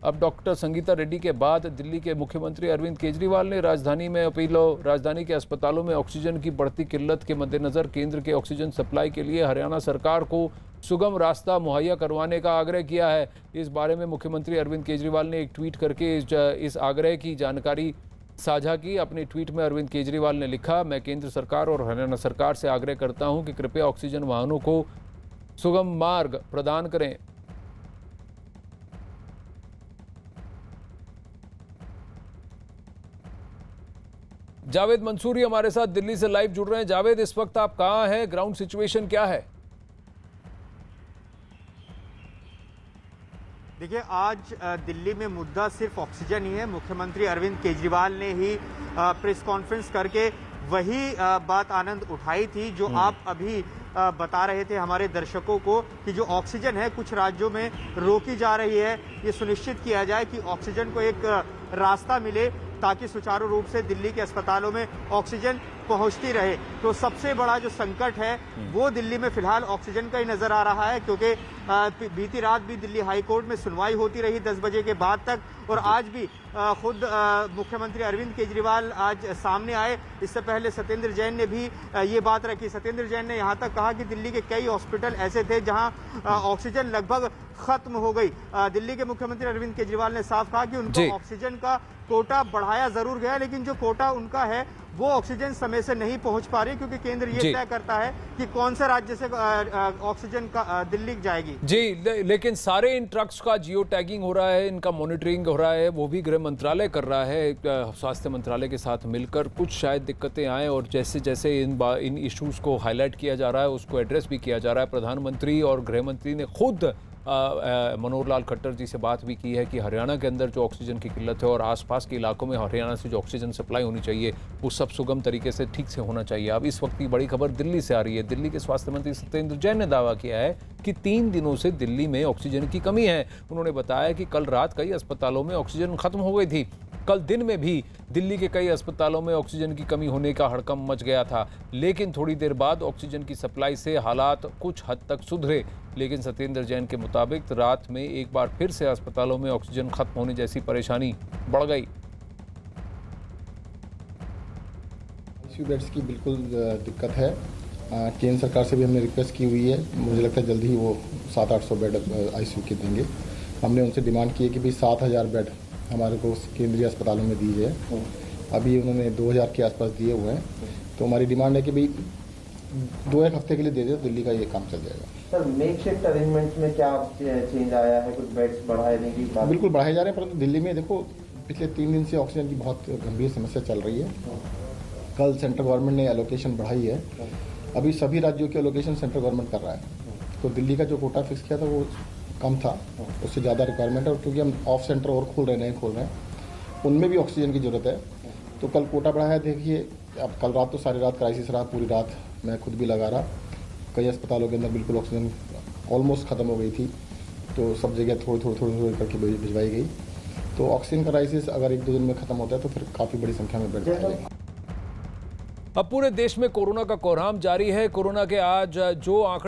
अब डॉक्टर संगीता रेड्डी के बाद दिल्ली के मुख्यमंत्री अरविंद केजरीवाल ने राजधानी के अस्पतालों में ऑक्सीजन की बढ़ती किल्लत के मद्देनजर केंद्र के ऑक्सीजन सप्लाई के लिए हरियाणा सरकार को सुगम रास्ता मुहैया करवाने का आग्रह किया है। इस बारे में मुख्यमंत्री अरविंद केजरीवाल ने एक ट्वीट करके इस आग्रह की जानकारी साझा की। अपने ट्वीट में अरविंद केजरीवाल ने लिखा, मैं केंद्र सरकार और हरियाणा सरकार से आग्रह करता हूं कि कृपया ऑक्सीजन वाहनों को सुगम मार्ग प्रदान करें। जावेद मंसूरी हमारे साथ दिल्ली से लाइव जुड़ रहे हैं। जावेद, इस वक्त आप कहां हैं? ग्राउंड सिचुएशन क्या है? देखिए, आज दिल्ली में मुद्दा सिर्फ ऑक्सीजन ही है। मुख्यमंत्री अरविंद केजरीवाल ने ही प्रेस कॉन्फ्रेंस करके वही बात आनंद उठाई थी जो आप अभी बता रहे थे हमारे दर्शकों को कि जो ऑक्सीजन है कुछ राज्यों में रोकी जा रही है। ये सुनिश्चित किया जाए कि ऑक्सीजन को एक रास्ता मिले ताकि सुचारू रूप से दिल्ली के अस्पतालों में ऑक्सीजन पहुंचती रहे। तो सबसे बड़ा जो संकट है वो दिल्ली में फिलहाल ऑक्सीजन का ही नजर आ रहा है, क्योंकि बीती रात भी दिल्ली हाई कोर्ट में सुनवाई होती रही 10 बजे के बाद तक और आज भी खुद मुख्यमंत्री अरविंद केजरीवाल आज सामने आए। इससे पहले सत्येंद्र जैन ने भी ये बात रखी। सत्येंद्र जैन ने यहाँ तक कहा कि दिल्ली के कई हॉस्पिटल ऐसे थे जहाँ ऑक्सीजन लगभग खत्म हो गई। दिल्ली के मुख्यमंत्री अरविंद केजरीवाल ने साफ कहा कि उनको ऑक्सीजन का कोटा बढ़ाया जरूर गया, लेकिन जो कोटा उनका है वो ऑक्सीजन समय से नहीं पहुंच पा रही, क्योंकि केंद्र ये तय करता है कि कौन से राज्य से ऑक्सीजन का दिल्ली जाएगी। जी, लेकिन सारे इन ट्रक्स का जियो टैगिंग हो रहा है, इनका मॉनिटरिंग हो रहा है, वो भी गृह मंत्रालय कर रहा है स्वास्थ्य मंत्रालय के साथ मिलकर। कुछ शायद दिक्कतें आए और जैसे जैसे इन इश्यूज को हाईलाइट किया जा रहा है उसको एड्रेस भी किया जा रहा है। प्रधानमंत्री और गृह मंत्री ने खुद मनोहर लाल खट्टर जी से बात भी की है कि हरियाणा के अंदर जो ऑक्सीजन की किल्लत है और आसपास के इलाकों में हरियाणा से जो ऑक्सीजन सप्लाई होनी चाहिए वो सब सुगम तरीके से ठीक से होना चाहिए। अब इस वक्त की बड़ी खबर दिल्ली से आ रही है। दिल्ली के स्वास्थ्य मंत्री सत्येंद्र जैन ने दावा किया है कि 3 दिनों से दिल्ली में ऑक्सीजन की कमी है। उन्होंने बताया कि कल रात कई अस्पतालों में ऑक्सीजन खत्म हो गई थी। कल दिन में भी दिल्ली के कई अस्पतालों में ऑक्सीजन की कमी होने का हड़कंप मच गया था, लेकिन थोड़ी देर बाद ऑक्सीजन की सप्लाई से हालात कुछ हद तक सुधरे। लेकिन सत्येंद्र जैन के मुताबिक रात में एक बार फिर से अस्पतालों में ऑक्सीजन खत्म होने जैसी परेशानी बढ़ गई। आईसीयू बेड्स की बिल्कुल दिक्कत है। केंद्र सरकार से भी हमने रिक्वेस्ट की हुई है। मुझे लगता है जल्दी ही वो 700-800 बेड आईसीयू के देंगे। हमने उनसे डिमांड की है कि भाई 7000 बेड हमारे को केंद्रीय अस्पतालों में दीजिए। अभी उन्होंने 2000 के आसपास दिए हुए हैं। तो हमारी डिमांड है कि भाई 2-1 हफ्ते के लिए दे दे, दिल्ली का ये काम चल जाएगा। सर, मेकशिफ्ट अरेंजमेंट में क्या चेंज आया है? कुछ बेड्स बढ़ाने की बात? बिल्कुल बढ़ाए जा रहे हैं, परंतु दिल्ली में देखो पिछले 3 दिन से ऑक्सीजन की बहुत गंभीर समस्या चल रही है। कल सेंट्रल गवर्नमेंट ने एलोकेशन बढ़ाई है। अभी सभी राज्यों की एलोकेशन सेंट्रल गवर्नमेंट कर रहा है। तो दिल्ली का जो कोटा फिक्स किया था वो कम था, उससे ज़्यादा रिक्वायरमेंट है। और क्योंकि हम ऑफ सेंटर और खोल रहे हैं, उनमें भी ऑक्सीजन की ज़रूरत है। तो कल कोटा बढ़ाया है। देखिए, अब कल रात तो सारी रात क्राइसिस रहा, पूरी रात मैं खुद भी लगा रहा। कई अस्पतालों के अंदर बिल्कुल ऑक्सीजन ऑलमोस्ट ख़त्म हो गई थी, तो सब जगह थोड़ी करके भिजवाई गई। तो ऑक्सीजन का क्राइसिस अगर 1-2 दिन में ख़त्म होता है तो फिर काफ़ी बड़ी संख्या में बेड जाएंगे। अब पूरे देश में कोरोना का कोहराम जारी है। कोरोना के आज जो आंकड़े